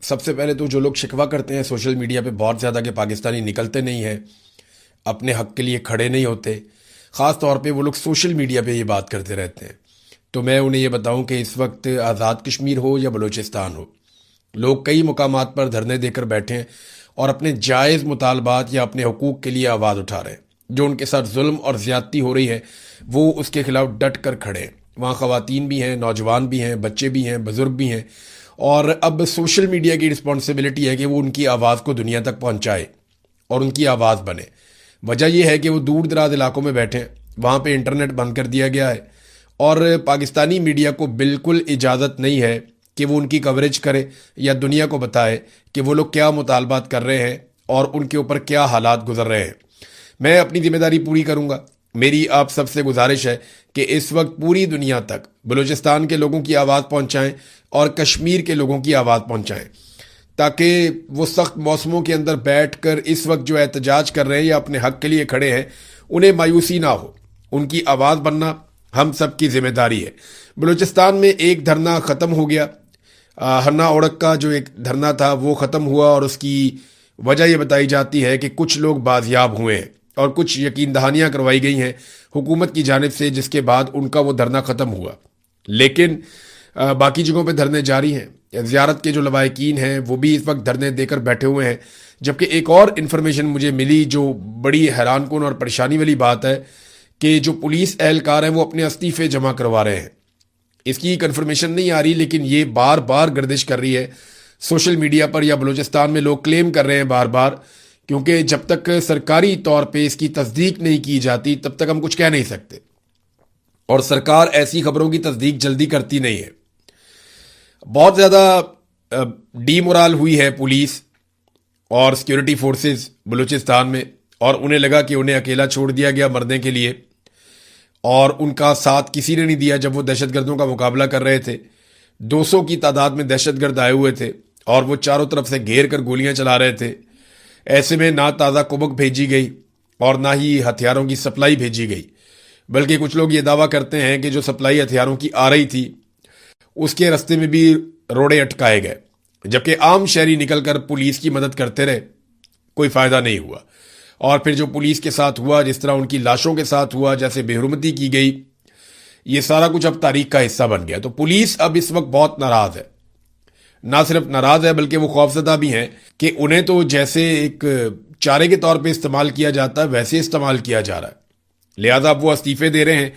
سب سے پہلے تو جو لوگ شکوہ کرتے ہیں سوشل میڈیا پہ بہت زیادہ کہ پاکستانی نکلتے نہیں ہیں، اپنے حق کے لیے کھڑے نہیں ہوتے، خاص طور پہ وہ لوگ سوشل میڈیا پہ یہ بات کرتے رہتے ہیں، تو میں انہیں یہ بتاؤں کہ اس وقت آزاد کشمیر ہو یا بلوچستان ہو، لوگ کئی مقامات پر دھرنے دے کر بیٹھے ہیں اور اپنے جائز مطالبات یا اپنے حقوق کے لیے آواز اٹھا رہے ہیں۔ جو ان کے ساتھ ظلم اور زیادتی ہو رہی ہے وہ اس کے خلاف ڈٹ کر کھڑے ہیں۔ وہاں خواتین بھی ہیں، نوجوان بھی ہیں، بچے بھی ہیں، بزرگ بھی ہیں، اور اب سوشل میڈیا کی رسپانسبلٹی ہے کہ وہ ان کی آواز کو دنیا تک پہنچائے اور ان کی آواز بنے۔ وجہ یہ ہے کہ وہ دور دراز علاقوں میں بیٹھے ہیں، وہاں پہ انٹرنیٹ بند کر دیا گیا ہے اور پاکستانی میڈیا کو بالکل اجازت نہیں ہے کہ وہ ان کی کوریج کرے یا دنیا کو بتائے کہ وہ لوگ کیا مطالبات کر رہے ہیں اور ان کے اوپر کیا حالات گزر رہے ہیں۔ میں اپنی ذمہ داری پوری کروں گا۔ میری آپ سب سے گزارش ہے کہ اس وقت پوری دنیا تک بلوچستان کے لوگوں کی آواز پہنچائیں اور کشمیر کے لوگوں کی آواز پہنچائیں، تاکہ وہ سخت موسموں کے اندر بیٹھ کر اس وقت جو احتجاج کر رہے ہیں یا اپنے حق کے لیے کھڑے ہیں انہیں مایوسی نہ ہو۔ ان کی آواز بننا ہم سب کی ذمہ داری ہے۔ بلوچستان میں ایک دھرنا ختم ہو گیا، ہرنا اوڑک کا جو ایک دھرنا تھا وہ ختم ہوا، اور اس کی وجہ یہ بتائی جاتی ہے کہ کچھ لوگ بازیاب ہوئے ہیں اور کچھ یقین دہانیاں کروائی گئی ہیں حکومت کی جانب سے، جس کے بعد ان کا وہ دھرنا ختم ہوا۔ لیکن باقی جگہوں پہ دھرنے جاری ہیں۔ زیارت کے جو لوائقین ہیں وہ بھی اس وقت دھرنے دے کر بیٹھے ہوئے ہیں۔ جبکہ ایک اور انفارمیشن مجھے ملی جو بڑی حیران کن اور پریشانی والی بات ہے کہ جو پولیس اہلکار ہیں وہ اپنے استعفے جمع کروا رہے ہیں۔ اس کی کنفرمیشن نہیں آ رہی، لیکن یہ بار بار گردش کر رہی ہے سوشل میڈیا پر، یا بلوچستان میں لوگ کلیم کر رہے ہیں بار بار، کیونکہ جب تک سرکاری طور پہ اس کی تصدیق نہیں کی جاتی تب تک ہم کچھ کہہ نہیں سکتے، اور سرکار ایسی خبروں کی تصدیق جلدی کرتی نہیں ہے۔ بہت زیادہ ڈی مورال ہوئی ہے پولیس اور سیکیورٹی فورسز بلوچستان میں، اور انہیں لگا کہ انہیں اکیلا چھوڑ دیا گیا مرنے کے لیے، اور ان کا ساتھ کسی نے نہیں دیا جب وہ دہشت گردوں کا مقابلہ کر رہے تھے۔ 200 کی تعداد میں دہشت گرد آئے ہوئے تھے اور وہ چاروں طرف سے گھیر کر گولیاں چلا رہے تھے۔ ایسے میں نہ تازہ کبک بھیجی گئی اور نہ ہی ہتھیاروں کی سپلائی بھیجی گئی، بلکہ کچھ لوگ یہ دعویٰ کرتے ہیں کہ جو سپلائی ہتھیاروں کی آ رہی تھی اس کے رستے میں بھی روڑے اٹکائے گئے، جبکہ عام شہری نکل کر پولیس کی مدد کرتے رہے، کوئی فائدہ نہیں ہوا۔ اور پھر جو پولیس کے ساتھ ہوا، جس طرح ان کی لاشوں کے ساتھ ہوا، جیسے بے حرمتی کی گئی، یہ سارا کچھ اب تاریخ کا حصہ بن گیا۔ تو پولیس اب اس وقت بہت ناراض ہے، نہ صرف ناراض ہے بلکہ وہ خوفزدہ بھی ہیں کہ انہیں تو جیسے ایک چارے کے طور پہ استعمال کیا جاتا ہے ویسے استعمال کیا جا رہا ہے، لہذا اب وہ استعفے دے رہے ہیں۔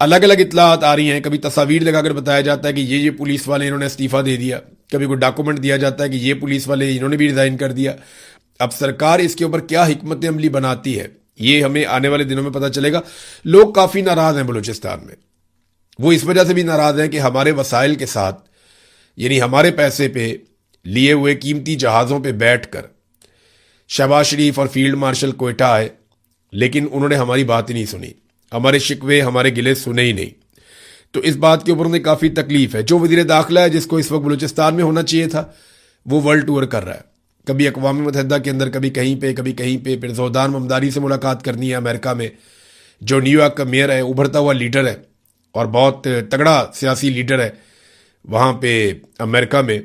الگ الگ اطلاعات آ رہی ہیں، کبھی تصاویر لگا کر بتایا جاتا ہے کہ یہ پولیس والے انہوں نے استعفیٰ دے دیا، کبھی کوئی ڈاکومنٹ دیا جاتا ہے کہ یہ پولیس والے انہوں نے بھی ریزائن کر دیا۔ اب سرکار اس کے اوپر کیا حکمت عملی بناتی ہے یہ ہمیں آنے والے دنوں میں پتہ چلے گا۔ لوگ کافی ناراض ہیں بلوچستان میں، وہ اس وجہ سے بھی ناراض ہیں کہ ہمارے وسائل کے ساتھ، یعنی ہمارے پیسے پہ لیے ہوئے قیمتی جہازوں پہ بیٹھ کر شہباز شریف اور فیلڈ مارشل کوئٹہ آئے، لیکن انہوں نے ہماری بات ہی نہیں سنی، ہمارے شکوے ہمارے گلے سنے ہی نہیں۔ تو اس بات کے اوپر انہیں کافی تکلیف ہے۔ جو وزیر داخلہ ہے جس کو اس وقت بلوچستان میں ہونا چاہیے تھا، وہ ورلڈ ٹور کر رہا ہے، کبھی اقوام متحدہ کے اندر، کبھی کہیں پہ، کبھی کہیں پہ، پھر زودان ممدانی سے ملاقات کرنی ہے امریکہ میں، جو نیو یارک کا میئر ہے، ابھرتا ہوا لیڈر ہے اور بہت تگڑا سیاسی لیڈر ہے وہاں پہ امریکہ میں،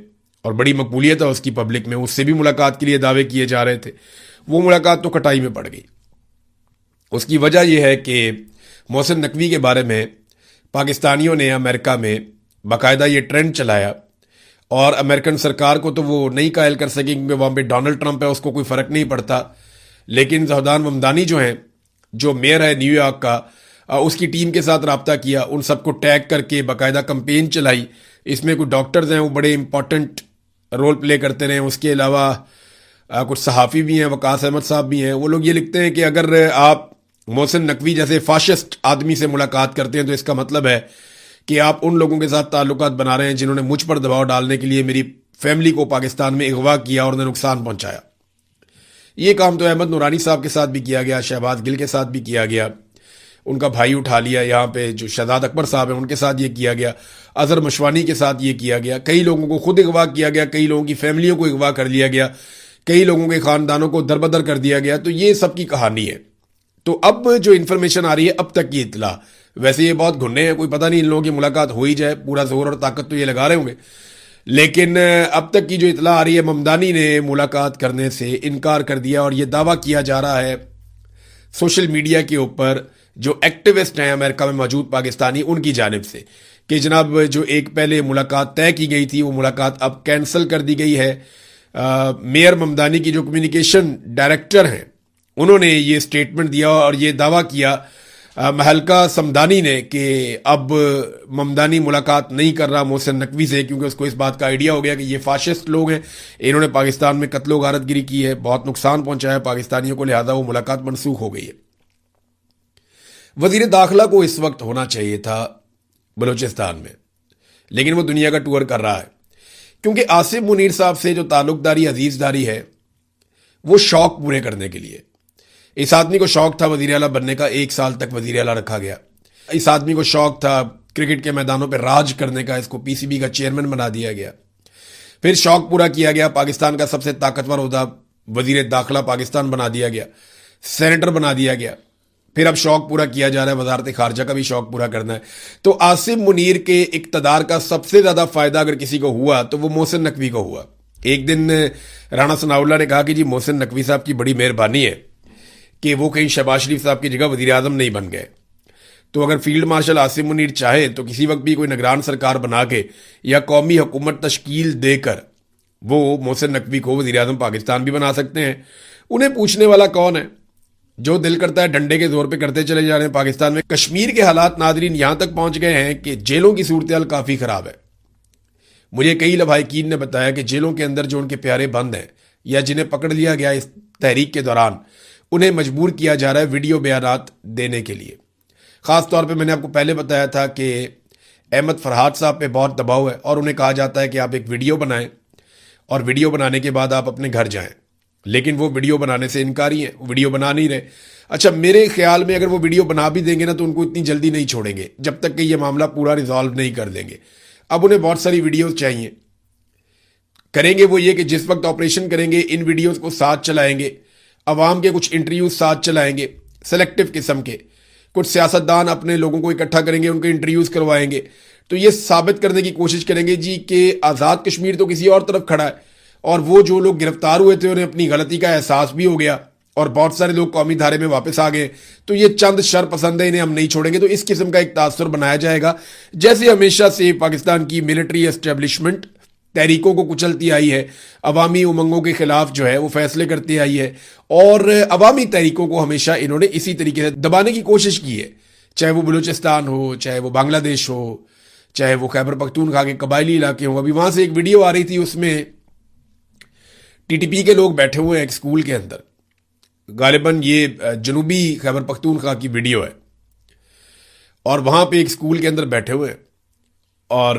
اور بڑی مقبولیت ہے اس کی پبلک میں، اس سے بھی ملاقات کے لیے دعوے کیے جا رہے تھے۔ وہ ملاقات تو کٹائی میں پڑ گئی۔ اس کی وجہ یہ ہے کہ محسن نقوی کے بارے میں پاکستانیوں نے امریکہ میں باقاعدہ یہ ٹرینڈ چلایا، اور امریکن سرکار کو تو وہ نہیں قائل کر سکے کیونکہ وہاں پہ ڈونلڈ ٹرمپ ہے، اس کو کوئی فرق نہیں پڑتا، لیکن زہدان ممدانی جو ہیں، جو میئر ہے نیو یارک کا، اس کی ٹیم کے ساتھ رابطہ کیا، ان سب کو ٹیگ کر کے باقاعدہ کمپین چلائی۔ اس میں کچھ ڈاکٹرز ہیں وہ بڑے امپورٹنٹ رول پلے کرتے رہے، اس کے علاوہ کچھ صحافی بھی ہیں، وقاص احمد صاحب بھی ہیں۔ وہ لوگ یہ لکھتے ہیں کہ اگر آپ محسن نقوی جیسے فاشسٹ آدمی سے ملاقات کرتے ہیں تو اس کا مطلب ہے کہ آپ ان لوگوں کے ساتھ تعلقات بنا رہے ہیں جنہوں نے مجھ پر دباؤ ڈالنے کے لیے میری فیملی کو پاکستان میں اغوا کیا اور انہیں نقصان پہنچایا۔ یہ کام تو احمد نورانی صاحب کے ساتھ بھی کیا گیا، شہباز گل کے ساتھ بھی کیا گیا، ان کا بھائی اٹھا لیا، یہاں پہ جو شہزاد اکبر صاحب ہیں ان کے ساتھ یہ کیا گیا، اظہر مشوانی کے ساتھ یہ کیا گیا، کئی لوگوں کو خود اغوا کیا گیا، کئی لوگوں کی فیملیوں کو اغوا کر لیا گیا، کئی لوگوں کے خاندانوں کو دربدر کر دیا گیا۔ تو یہ سب کی کہانی ہے۔ تو اب جو انفارمیشن آ رہی ہے، اب تک کی اطلاع، ویسے یہ بہت گھنے ہیں، کوئی پتہ نہیں ان لوگوں کی ملاقات ہو ہی جائے، پورا زور اور طاقت تو یہ لگا رہے ہوں گے، لیکن اب تک کی جو اطلاع آ رہی ہے، ممدانی نے ملاقات کرنے سے انکار کر دیا، اور یہ دعویٰ کیا جا رہا ہے سوشل میڈیا کے اوپر جو ایکٹیوسٹ ہیں امریکہ میں موجود پاکستانی، ان کی جانب سے، کہ جناب جو ایک پہلے ملاقات طے کی گئی تھی وہ ملاقات اب کینسل کر دی گئی ہے۔ میئر ممدانی کی جو کمیونیکیشن ڈائریکٹر ہیں انہوں نے یہ سٹیٹمنٹ دیا اور یہ دعویٰ کیا مہلکہ سمدانی نے کہ اب ممدانی ملاقات نہیں کر رہا محسن نقوی سے، کیونکہ اس کو اس بات کا آئیڈیا ہو گیا کہ یہ فاشسٹ لوگ ہیں، انہوں نے پاکستان میں قتل و غارت گری کی ہے، بہت نقصان پہنچایا ہے پاکستانیوں کو، لہذا وہ ملاقات منسوخ ہو گئی ہے۔ وزیر داخلہ کو اس وقت ہونا چاہیے تھا بلوچستان میں، لیکن وہ دنیا کا ٹور کر رہا ہے، کیونکہ آصف منیر صاحب سے جو تعلق داری عزیز داری ہے وہ شوق پورے کرنے کے لیے، اس آدمی کو شوق تھا وزیر اعلیٰ بننے کا، 1 سال تک وزیر اعلیٰ رکھا گیا۔ اس آدمی کو شوق تھا کرکٹ کے میدانوں پہ راج کرنے کا، اس کو پی سی بی کا چیئرمین بنا دیا گیا۔ پھر شوق پورا کیا گیا، پاکستان کا سب سے طاقتور عہدہ وزیر داخلہ پاکستان بنا دیا گیا، سینیٹر بنا دیا گیا۔ پھر اب شوق پورا کیا جا رہا ہے، وزارت خارجہ کا بھی شوق پورا کرنا ہے۔ تو آصف منیر کے اقتدار کا سب سے زیادہ فائدہ اگر کسی کو ہوا تو وہ محسن نقوی کو ہوا۔ ایک دن رانا ثناء اللہ نے کہا کہ جی محسن نقوی صاحب کی بڑی مہربانی ہے کہ وہ کہیں شہباز شریف صاحب کی جگہ وزیر اعظم نہیں بن گئے، تو اگر فیلڈ مارشل آصف منیر چاہے تو کسی وقت بھی کوئی نگران سرکار بنا کے یا قومی حکومت تشکیل دے کر وہ محسن نقوی کو وزیر اعظم پاکستان بھی بنا سکتے ہیں۔ انہیں پوچھنے والا کون ہے؟ جو دل کرتا ہے ڈنڈے کے زور پہ کرتے چلے جا رہے ہیں۔ پاکستان میں کشمیر کے حالات ناظرین یہاں تک پہنچ گئے ہیں کہ جیلوں کی صورتحال کافی خراب ہے۔ مجھے کئی لبھائقین نے بتایا کہ جیلوں کے اندر جو ان کے پیارے بند ہیں یا جنہیں پکڑ لیا گیا اس تحریک کے دوران، انہیں مجبور کیا جا رہا ہے ویڈیو بیانات دینے کے لیے۔ خاص طور پہ میں نے آپ کو پہلے بتایا تھا کہ احمد فرحات صاحب پہ بہت دباؤ ہے، اور انہیں کہا جاتا ہے کہ آپ ایک ویڈیو بنائیں اور ویڈیو بنانے کے بعد آپ اپنے گھر جائیں، لیکن وہ ویڈیو بنانے سے انکاری ہیں، وہ ویڈیو بنا نہیں رہے۔ اچھا، میرے خیال میں اگر وہ ویڈیو بنا بھی دیں گے نا تو ان کو اتنی جلدی نہیں چھوڑیں گے جب تک کہ یہ معاملہ پورا ریزالو نہیں کر دیں گے۔ اب انہیں بہت ساری ویڈیوز چاہیے، کریں گے وہ یہ کہ جس وقت آپریشن کریں گے ان ویڈیوز کو ساتھ چلائیں گے، عوام کے کچھ انٹرویوز ساتھ چلائیں گے سلیکٹیو قسم کے، کچھ سیاستدان اپنے لوگوں کو اکٹھا کریں گے، ان کے انٹرویوز کروائیں گے، تو یہ ثابت کرنے کی کوشش کریں گے جی کہ آزاد کشمیر تو کسی اور طرف کھڑا ہے، اور وہ جو لوگ گرفتار ہوئے تھے انہیں اپنی غلطی کا احساس بھی ہو گیا اور بہت سارے لوگ قومی دھارے میں واپس آ گئے، تو یہ چند شر پسند ہیں، انہیں ہم نہیں چھوڑیں گے۔ تو اس قسم کا ایک تاثر بنایا جائے گا، جیسے ہمیشہ سے پاکستان کی ملٹری اسٹیبلشمنٹ تحریکوں کو کچلتی آئی ہے، عوامی امنگوں کے خلاف جو ہے وہ فیصلے کرتی آئی ہے، اور عوامی تحریکوں کو ہمیشہ انہوں نے اسی طریقے سے دبانے کی کوشش کی ہے، چاہے وہ بلوچستان ہو، چاہے وہ بنگلہ دیش ہو، چاہے وہ خیبر پختونخوا کے قبائلی علاقے ہوں۔ ابھی وہاں سے ایک ویڈیو آ رہی تھی، اس میں ٹی ٹی پی کے لوگ بیٹھے ہوئے ہیں ایک اسکول کے اندر، غالباً یہ جنوبی خیبر پختونخوا کی ویڈیو ہے، اور وہاں پہ ایک اسکول کے اندر بیٹھے ہوئے ہیں اور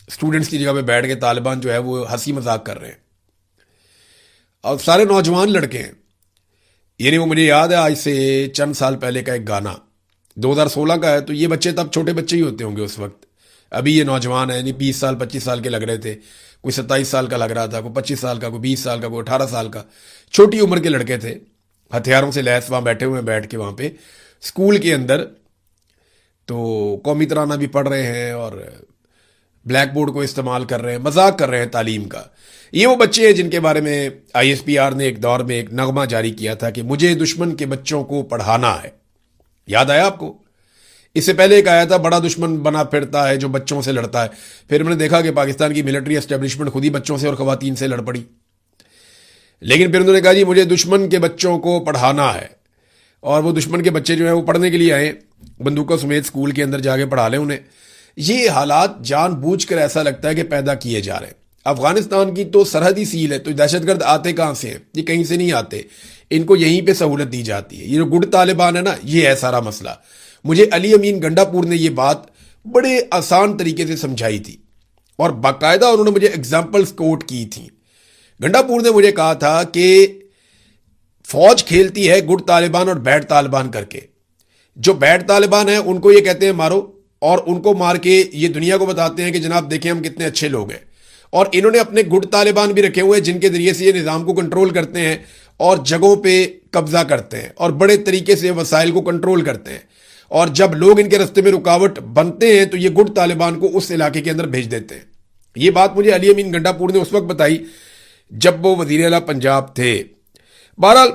اسٹوڈنٹس کی جگہ پہ بیٹھ کے طالبان جو ہے وہ ہنسی مذاق کر رہے ہیں، اور سارے نوجوان لڑکے ہیں۔ یعنی وہ مجھے یاد ہے آج سے چند سال پہلے کا ایک گانا 2016 کا ہے، تو یہ بچے تب چھوٹے بچے ہی ہوتے ہوں گے اس وقت، ابھی یہ نوجوان ہیں، یعنی 20 سال 25 سال کے لگ رہے تھے، کوئی 27 سال کا لگ رہا تھا، کوئی 25 سال کا، کوئی 20 سال کا، کوئی 18 سال کا، چھوٹی عمر کے لڑکے تھے، ہتھیاروں سے لیس وہاں بیٹھے ہوئے ہیں، بیٹھ کے وہاں پہ اسکول کے اندر تو قومی ترانہ بھی پڑھ رہے ہیں اور بلیک بورڈ کو استعمال کر رہے ہیں، مذاق کر رہے ہیں تعلیم کا۔ یہ وہ بچے ہیں جن کے بارے میں آئی ایس پی آر نے ایک دور میں ایک نغمہ جاری کیا تھا کہ مجھے دشمن کے بچوں کو پڑھانا ہے، یاد آیا آپ کو؟ اس سے پہلے ایک آیا تھا بڑا دشمن بنا پھرتا ہے جو بچوں سے لڑتا ہے، پھر ہم نے دیکھا کہ پاکستان کی ملٹری اسٹیبلشمنٹ خود ہی بچوں سے اور خواتین سے لڑ پڑی، لیکن پھر انہوں نے کہا جی مجھے دشمن کے بچوں کو پڑھانا ہے، اور وہ دشمن کے بچے جو ہیں وہ پڑھنے کے لیے آئے، بندوقوں سمیت اسکول کے اندر جا کے پڑھا لیں انہیں۔ یہ حالات جان بوجھ کر ایسا لگتا ہے کہ پیدا کیے جا رہے ہیں۔ افغانستان کی تو سرحدی سیل ہے، تو دہشت گرد آتے کہاں سے ہیں؟ یہ کہیں سے نہیں آتے، ان کو یہیں پہ سہولت دی جاتی ہے۔ یہ جو گڈ طالبان ہے نا، یہ ہے سارا مسئلہ۔ مجھے علی امین گنڈا پور نے یہ بات بڑے آسان طریقے سے سمجھائی تھی، اور باقاعدہ انہوں نے مجھے ایگزامپلز کوٹ کی تھیں۔ گنڈا پور نے مجھے کہا تھا کہ فوج کھیلتی ہے گڈ طالبان اور بیڈ طالبان کر کے۔ جو بیڈ طالبان ہیں ان کو یہ کہتے ہیں مارو، اور ان کو مار کے یہ دنیا کو بتاتے ہیں کہ جناب دیکھیں ہم کتنے اچھے لوگ ہیں، اور انہوں نے اپنے گڈ طالبان بھی رکھے ہوئے ہیں جن کے ذریعے سے یہ نظام کو کنٹرول کرتے ہیں اور جگہوں پہ قبضہ کرتے ہیں اور بڑے طریقے سے وسائل کو کنٹرول کرتے ہیں، اور جب لوگ ان کے رستے میں رکاوٹ بنتے ہیں تو یہ گڈ طالبان کو اس علاقے کے اندر بھیج دیتے ہیں۔ یہ بات مجھے علی امین گنڈا پور نے اس وقت بتائی جب وہ وزیر اعلیٰ پنجاب تھے. بہرحال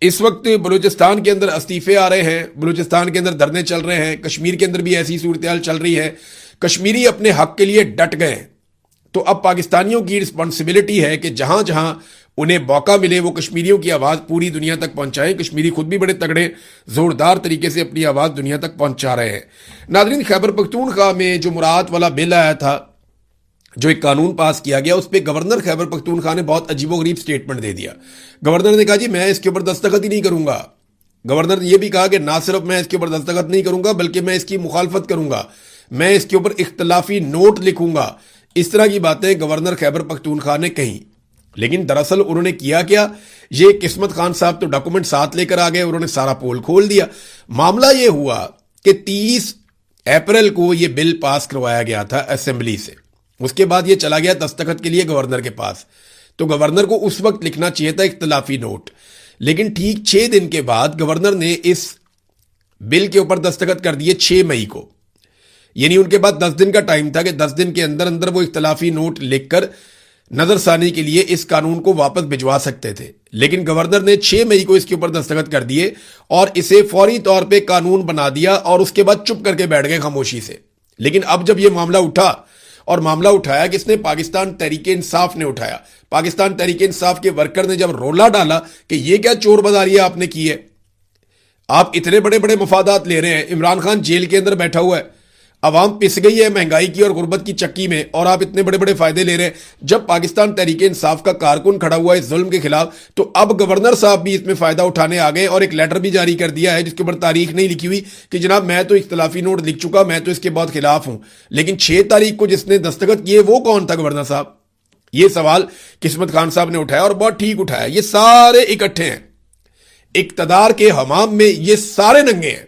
اس وقت بلوچستان کے اندر استعفے آ رہے ہیں, بلوچستان کے اندر دھرنے چل رہے ہیں, کشمیر کے اندر بھی ایسی صورتحال چل رہی ہے. کشمیری اپنے حق کے لیے ڈٹ گئے. تو اب پاکستانیوں کی رسپانسبلٹی ہے کہ جہاں جہاں انہیں موقع ملے وہ کشمیریوں کی آواز پوری دنیا تک پہنچائیں. کشمیری خود بھی بڑے تگڑے زوردار طریقے سے اپنی آواز دنیا تک پہنچا رہے ہیں. ناظرین, خیبر پختونخوا میں جو مراعات والا بل آیا تھا, جو ایک قانون پاس کیا گیا, اس پہ گورنر خیبر پختونخوا نے بہت عجیب و غریب سٹیٹمنٹ دے دیا. گورنر نے کہا جی میں اس کے اوپر دستخط ہی نہیں کروں گا. گورنر نے یہ بھی کہا کہ نہ صرف میں اس کے اوپر دستخط نہیں کروں گا بلکہ میں اس کی مخالفت کروں گا, میں اس کے اوپر اختلافی نوٹ لکھوں گا. اس طرح کی باتیں گورنر خیبر پختونخوا نے کہیں. لیکن دراصل انہوں نے کیا کیا, یہ قسمت خان صاحب تو ڈاکومنٹ ساتھ لے کر آ گئے, انہوں نے سارا پول کھول دیا. معاملہ یہ ہوا کہ 30 اپریل کو یہ بل پاس کروایا گیا تھا اسمبلی سے. اس کے بعد یہ چلا گیا دستخط کے لیے گورنر کے پاس. تو گورنر کو اس وقت لکھنا چاہیے تھا اختلافی نوٹ. لیکن ٹھیک 6 دن کے بعد گورنر نے اس بل کے اوپر دستخط کر دیے 6 مئی کو. یعنی ان کے بعد 10 دن کا ٹائم تھا کہ 10 دن کے اندر اندر وہ اختلافی نوٹ لکھ کر نظر ثانی کے لیے اس قانون کو واپس بھجوا سکتے تھے. لیکن گورنر نے 6 مئی کو اس کے اوپر دستخط کر دیے اور اسے فوری طور پہ قانون بنا دیا اور اس کے بعد چپ کر کے بیٹھ گئے خاموشی سے. لیکن اب جب یہ معاملہ اٹھا, اور معاملہ اٹھایا کس نے؟ پاکستان تحریک انصاف نے اٹھایا. پاکستان تحریک انصاف کے ورکر نے جب رولا ڈالا کہ یہ کیا چور بازاری آپ نے کی ہے, آپ اتنے بڑے بڑے مفادات لے رہے ہیں, عمران خان جیل کے اندر بیٹھا ہوا ہے, عوام پس گئی ہے مہنگائی کی اور غربت کی چکی میں, اور آپ اتنے بڑے بڑے فائدے لے رہے ہیں. جب پاکستان تحریک انصاف کا کارکن کھڑا ہوا ہے اس ظلم کے خلاف, تو اب گورنر صاحب بھی اس میں فائدہ اٹھانے آ گئے اور ایک لیٹر بھی جاری کر دیا ہے جس کے اوپر تاریخ نہیں لکھی ہوئی کہ جناب میں تو اختلافی نوٹ لکھ چکا, میں تو اس کے بہت خلاف ہوں. لیکن 6 تاریخ کو جس نے دستخط کیے وہ کون تھا گورنر صاحب؟ یہ سوال قسمت خان صاحب نے اٹھایا اور بہت ٹھیک اٹھایا. یہ سارے اکٹھے ہیں اقتدار کے حمام میں, یہ سارے ننگے ہیں.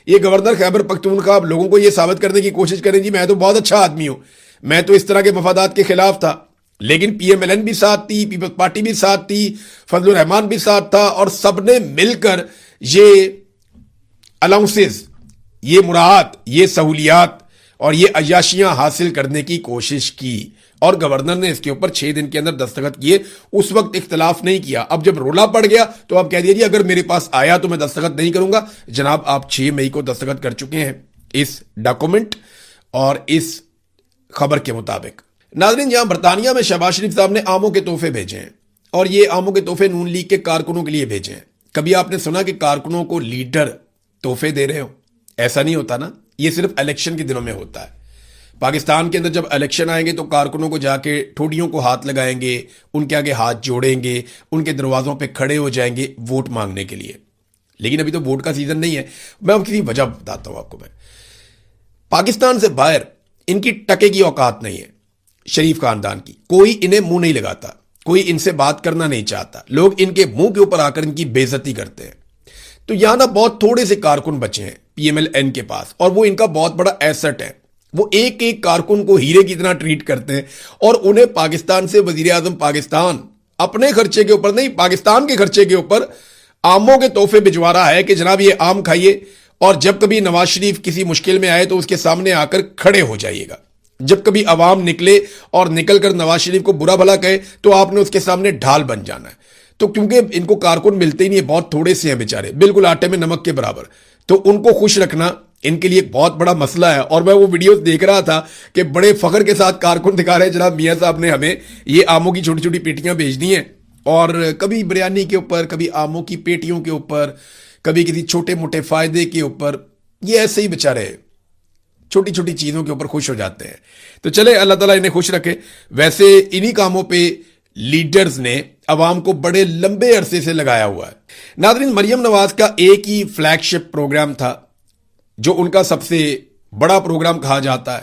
یہ گورنر خیبر پختونخوا لوگوں کو یہ ثابت کرنے کی کوشش کریں جی میں تو بہت اچھا آدمی ہوں, میں تو اس طرح کے مفادات کے خلاف تھا. لیکن پی ایم ایل این بھی ساتھ تھی, پیپلز پارٹی بھی ساتھ تھی, فضل الرحمان بھی ساتھ تھا, اور سب نے مل کر یہ الاؤنسز, یہ مراعات, یہ سہولیات اور یہ عیاشیاں حاصل کرنے کی کوشش کی. اور گورنر نے اس کے اوپر 6 دن کے اندر دستخط کیے. اس وقت اختلاف نہیں کیا. اب جب رولا پڑ گیا تو اب کہہ دیا جی اگر میرے پاس آیا تو میں دستخط نہیں کروں گا. جناب آپ 6 مئی کو دستخط کر چکے ہیں اس ڈاکومنٹ اور اس خبر کے مطابق. ناظرین, یہاں برطانیہ میں شہباز شریف صاحب نے آموں کے تحفے بھیجے ہیں, اور یہ آموں کے تحفے نون لیگ کے کارکنوں کے لیے بھیجے ہیں. کبھی آپ نے سنا کہ کارکنوں کو لیڈر تحفے دے رہے ہو؟ ایسا نہیں ہوتا نا, یہ صرف الیکشن کے دنوں میں ہوتا ہے. پاکستان کے اندر جب الیکشن آئیں گے تو کارکنوں کو جا کے ٹھوڑیوں کو ہاتھ لگائیں گے, ان کے آگے ہاتھ جوڑیں گے, ان کے دروازوں پہ کھڑے ہو جائیں گے ووٹ مانگنے کے لیے. لیکن ابھی تو ووٹ کا سیزن نہیں ہے. میں اب کسی وجہ بتاتا ہوں آپ کو. میں پاکستان سے باہر ان کی ٹکے کی اوقات نہیں ہے شریف خاندان کی. کوئی انہیں منہ نہیں لگاتا, کوئی ان سے بات کرنا نہیں چاہتا. لوگ ان کے منہ کے اوپر آ کر ان کی بے عزتی کرتے ہیں. تو یہاں نا بہت تھوڑے سے کارکن بچے ہیں پی ایم ایل این کے پاس, اور وہ ان کا بہت بڑا ایسٹ ہے. وہ ایک ایک کارکن کو ہیرے کی طرح ٹریٹ کرتے ہیں, اور انہیں پاکستان سے وزیر اعظم پاکستان اپنے خرچے کے اوپر نہیں, پاکستان کے خرچے کے اوپر آموں کے تحفے بھجوا رہا ہے کہ جناب یہ آم کھائیے, اور جب کبھی نواز شریف کسی مشکل میں آئے تو اس کے سامنے آ کر کھڑے ہو جائیے گا. جب کبھی عوام نکلے اور نکل کر نواز شریف کو برا بھلا کہے تو آپ نے اس کے سامنے ڈھال بن جانا ہے. تو کیونکہ ان کو کارکن ملتے ہی نہیں, بہت تھوڑے سے ہیں بیچارے, بالکل آٹے میں نمک کے برابر, تو ان کو خوش رکھنا ان کے لیے ایک بہت بڑا مسئلہ ہے. اور میں وہ ویڈیوز دیکھ رہا تھا کہ بڑے فخر کے ساتھ کارکن دکھا رہے ہیں جناب میاں صاحب نے ہمیں یہ آموں کی چھوٹی چھوٹی پیٹیاں بھیج دی ہیں, اور کبھی بریانی کے اوپر, کبھی آموں کی پیٹیوں کے اوپر, کبھی کسی چھوٹے موٹے فائدے کے اوپر. یہ ایسے ہی بیچارے چھوٹی چھوٹی چیزوں کے اوپر خوش ہو جاتے ہیں. تو چلے اللہ تعالیٰ انہیں خوش رکھے. ویسے انہی کاموں پہ لیڈرز نے عوام کو بڑے لمبے عرصے سے لگایا ہوا ہے. ناظرین, مریم نواز کا ایک ہی فلیگ شپ پروگرام تھا جو ان کا سب سے بڑا پروگرام کہا جاتا ہے,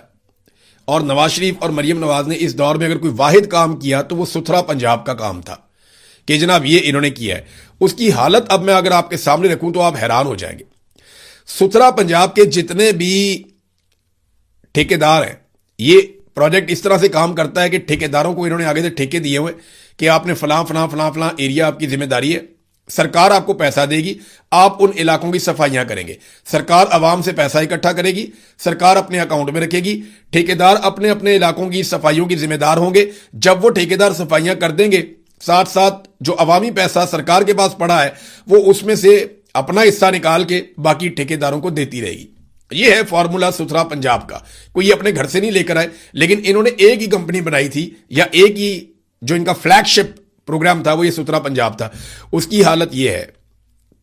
اور نواز شریف اور مریم نواز نے اس دور میں اگر کوئی واحد کام کیا تو وہ ستھرا پنجاب کا کام تھا کہ جناب یہ انہوں نے کیا ہے. اس کی حالت اب میں اگر آپ کے سامنے رکھوں تو آپ حیران ہو جائیں گے. ستھرا پنجاب کے جتنے بھی ٹھیکیدار ہیں, یہ پروجیکٹ اس طرح سے کام کرتا ہے کہ ٹھیکیداروں کو انہوں نے آگے سے ٹھیکے دیے ہوئے کہ آپ نے فلاں فلاں فلاں فلاں ایریا آپ کی ذمہ داری ہے, سرکار آپ کو پیسہ دے گی, آپ ان علاقوں کی صفائیاں کریں گے, سرکار عوام سے پیسہ اکٹھا کرے گی, سرکار اپنے اکاؤنٹ میں رکھے گی, ٹھیکیدار اپنے اپنے علاقوں کی صفائیوں کی ذمہ دار ہوں گے. جب وہ ٹھیکیدار صفائیاں کر دیں گے, ساتھ ساتھ جو عوامی پیسہ سرکار کے پاس پڑا ہے وہ اس میں سے اپنا حصہ نکال کے باقی ٹھیکیداروں کو دیتی رہے گی. یہ ہے فارمولا ستھرا پنجاب کا. کوئی یہ اپنے گھر سے نہیں لے کر آئے, لیکن انہوں نے ایک ہی کمپنی بنائی تھی, یا ایک ہی جو ان کا فلیگ شپ پروگرام تھا وہ یہ ستھرا پنجاب تھا. اس کی حالت یہ ہے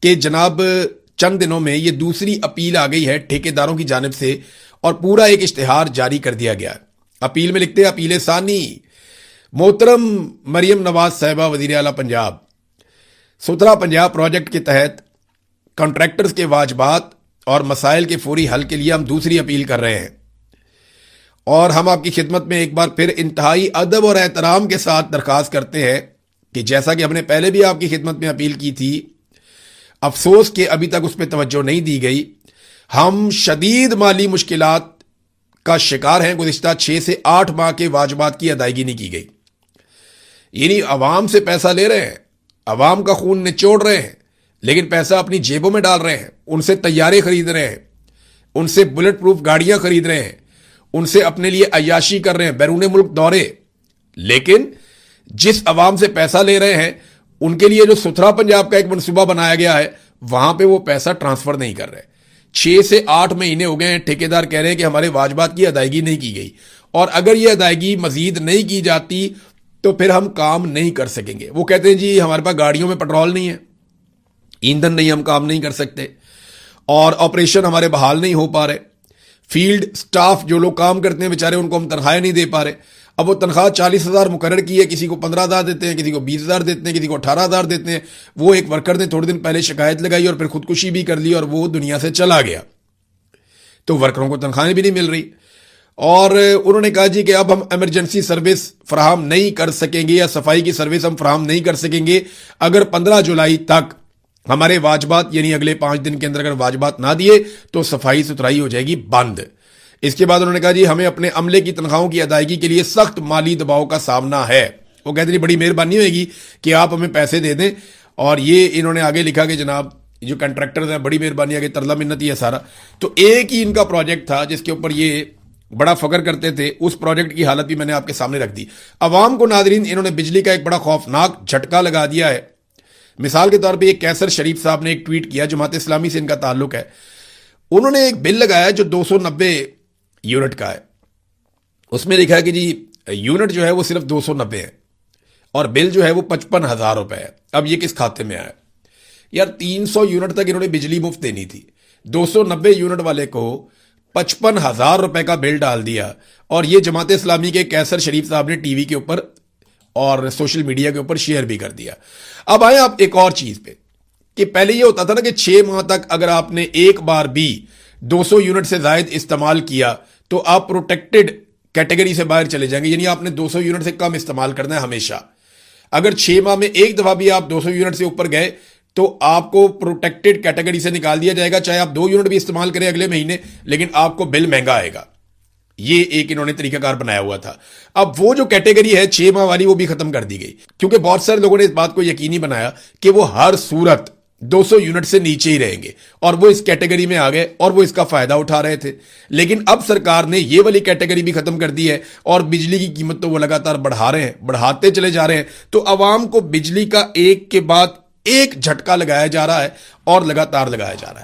کہ جناب چند دنوں میں یہ دوسری اپیل آ گئی ہے ٹھیکیداروں کی جانب سے, اور پورا ایک اشتہار جاری کر دیا گیا ہے. اپیل میں لکھتے ہیں, اپیل ثانی محترم مریم نواز صاحبہ وزیر اعلیٰ پنجاب, ستھرا پنجاب پروجیکٹ کے تحت کانٹریکٹرز کے واجبات اور مسائل کے فوری حل کے لیے ہم دوسری اپیل کر رہے ہیں, اور ہم آپ کی خدمت میں ایک بار پھر انتہائی ادب اور احترام کے ساتھ درخواست کرتے ہیں کہ جیسا کہ ہم نے پہلے بھی آپ کی خدمت میں اپیل کی تھی, افسوس کہ ابھی تک اس پہ توجہ نہیں دی گئی. ہم شدید مالی مشکلات کا شکار ہیں, گزشتہ 6 سے 8 ماہ کے واجبات کی ادائیگی نہیں کی گئی. یعنی عوام سے پیسہ لے رہے ہیں, عوام کا خون نچوڑ رہے ہیں, لیکن پیسہ اپنی جیبوں میں ڈال رہے ہیں, ان سے طیارے خرید رہے ہیں, ان سے بلٹ پروف گاڑیاں خرید رہے ہیں, ان سے اپنے لیے عیاشی کر رہے ہیں, بیرون ملک دورے. لیکن جس عوام سے پیسہ لے رہے ہیں ان کے لیے جو ستھرا پنجاب کا ایک منصوبہ بنایا گیا ہے وہاں پہ وہ پیسہ ٹرانسفر نہیں کر رہے. 6 سے 8 مہینے ہو گئے ہیں, ٹھیکیدار کہہ رہے ہیں کہ ہمارے واجبات کی ادائیگی نہیں کی گئی, اور اگر یہ ادائیگی مزید نہیں کی جاتی تو پھر ہم کام نہیں کر سکیں گے. وہ کہتے ہیں جی ہمارے پاس گاڑیوں میں پیٹرول نہیں ہے, ایندھن نہیں, ہم کام نہیں کر سکتے, اور آپریشن ہمارے بحال نہیں ہو پا رہے, فیلڈ سٹاف جو لوگ کام کرتے ہیں بیچارے ان کو ہم تنخواہیں نہیں دے پا رہے. اب وہ تنخواہ 40,000 مقرر کی ہے, کسی کو 15,000 دیتے ہیں, کسی کو 20,000 دیتے ہیں, کسی کو 18,000 دیتے ہیں. وہ ایک ورکر نے تھوڑے دن پہلے شکایت لگائی اور پھر خودکشی بھی کر لی اور وہ دنیا سے چلا گیا. تو ورکروں کو تنخواہیں بھی نہیں مل رہی, اور انہوں نے کہا جی کہ اب ہم ایمرجنسی سروس فراہم نہیں کر سکیں گے, یا صفائی کی سروس ہم فراہم نہیں کر سکیں گے اگر 15 جولائی تک ہمارے واجبات, یعنی اگلے 5 دن کے اندر اگر واجبات نہ دیے تو صفائی ستھرائی ہو جائے گی بند. اس کے بعد انہوں نے کہا جی ہمیں اپنے عملے کی تنخواہوں کی ادائیگی کے لیے سخت مالی دباؤ کا سامنا ہے. وہ کہتے ہیں بڑی مہربانی ہوئے گی کہ آپ ہمیں پیسے دے دیں. اور یہ انہوں نے آگے لکھا کہ جناب جو کنٹریکٹرز ہیں بڑی مہربانی آگے ترلا منت ہی ہے سارا. تو ایک ہی ان کا پروجیکٹ تھا جس کے اوپر یہ بڑا فخر کرتے تھے, اس پروجیکٹ کی حالت بھی میں نے آپ کے سامنے رکھ دی. عوام کو ناظرین انہوں نے بجلی کا ایک بڑا خوفناک جھٹکا لگا دیا ہے. مثال کے طور پہ یہ کیسر شریف صاحب نے ایک ٹویٹ کیا, جماعت اسلامی سے ان کا تعلق ہے. انہوں نے ایک بل لگایا جو 290 یونٹ کا ہے. اس میں لکھا ہے کہ جی یونٹ جو ہے وہ صرف 290 ہے, اور بل جو ہے وہ 55,000 روپے ہے. اب یہ کس کھاتے میں آیا یار؟ 300 یونٹ تک انہوں نے بجلی مفت دینی تھی, 290 یونٹ والے کو 55,000 روپے کا بل ڈال دیا, اور یہ جماعت اسلامی کے کیسر شریف صاحب نے ٹی وی کے اوپر اور سوشل میڈیا کے اوپر شیئر بھی کر دیا. اب آئیں آپ ایک اور چیز پہ, کہ پہلے یہ ہوتا تھا نا کہ 6 ماہ تک اگر آپ نے ایک بار بھی 200 یونٹ سے زائد استعمال کیا تو آپ پروٹیکٹڈ کیٹیگری سے باہر چلے جائیں گے, یعنی آپ نے 200 یونٹ سے کم استعمال کرنا ہے ہمیشہ. اگر 6 ماہ میں ایک دفعہ بھی آپ 200 یونٹ سے اوپر گئے تو آپ کو پروٹیکٹڈ کیٹیگری سے نکال دیا جائے گا, چاہے آپ 2 یونٹ بھی استعمال کریں اگلے مہینے, لیکن آپ کو بل مہنگا آئے گا. یہ ایک انہوں نے طریقہ کار بنایا ہوا تھا. اب وہ جو کیٹیگری ہے 6 ماہ والی وہ بھی ختم کر دی گئی, کیونکہ بہت سارے لوگوں نے اس بات کو یقینی بنایا کہ وہ ہر صورت 200 یونٹ سے نیچے ہی رہیں گے, اور وہ اس کیٹیگری میں آ گئے اور وہ اس کا فائدہ اٹھا رہے تھے. لیکن اب سرکار نے یہ والی کیٹیگری بھی ختم کر دی ہے, اور بجلی کی قیمت تو وہ لگاتار بڑھا رہے ہیں, بڑھاتے چلے جا رہے ہیں. تو عوام کو بجلی کا ایک کے بعد ایک جھٹکا لگایا جا رہا ہے, اور لگاتار لگایا جا رہا ہے.